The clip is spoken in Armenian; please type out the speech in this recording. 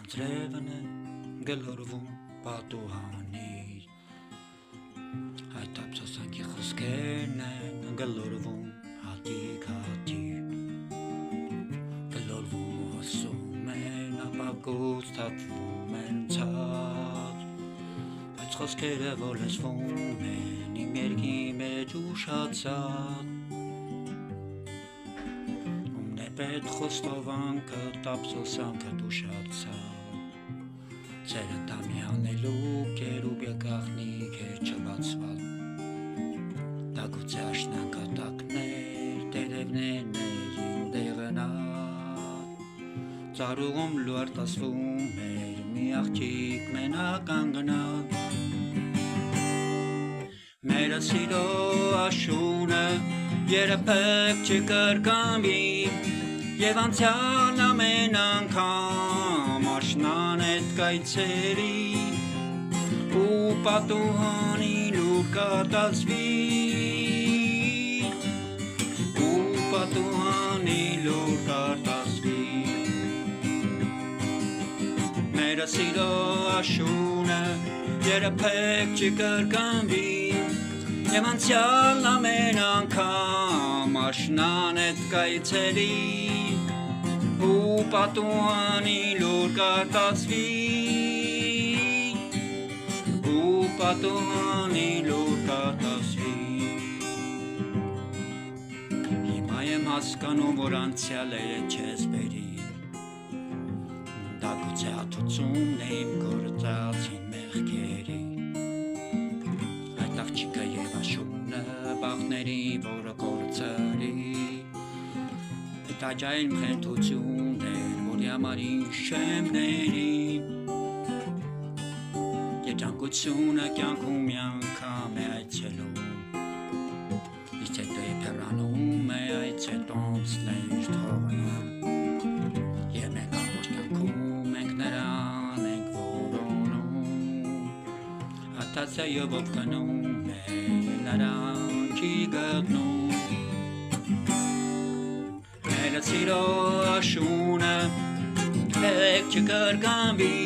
Ձրևն է գլորվում պատուհանից Այդ ափսոսանքի խոսքերն են գլորվում հատիկ-հատիկ Գլորվում ու ասում են ապակուց թափվում են ցած Բայց խոսքերը որ լսվում են իմ երգի մեջ ուշացած Ումն է պետ խոստովանքը տափսոսանքը դուշացած Ձերը տամի անելուկ էր ու բյակաղնիկ էր չբացված Դագուցե աշնանկատակներ, տերևներներին դեղնած Ծառուղում լու արտասվում էր մի աղջիկ մենակ անգնած Մերը սիրո աշունը երբեք չկրկնվի Եվ անցյալ ամեն անգամ աշնան էդ կայցերի ու պատուհանի լուր կատացվի ու պատուհանի լուր կատացվի Մերը սիրո աշունը երբեք չկրկնվի Եվ անցյալ ամեն անգամ աշնան էդ կայցերի ու պատուհանի լուր կատացվի ու պատուհանի լուր կատացվի Հիմա եմ հասկանում, որ անցյալերը չես բերի Դա գուցե ատուցումն է իմ գործածին մեղքերի Այդ աղջիկը և աշունը բախների, որը կործրի Այդ աջայլ մխետություն էր, որի համար ինչ շեմների Երջանկությունը կյանքում մի անգամ է այցելում Իսկ հետո է հեռանում է այց հետո ամսներ թողնում Եվ մենք ամբողջ կյանքում ենք նրան ենք որոնում Հատացայով ով կնում է նրան չի գտնում Մերը սիրո աշունը Եկ չկրկնվի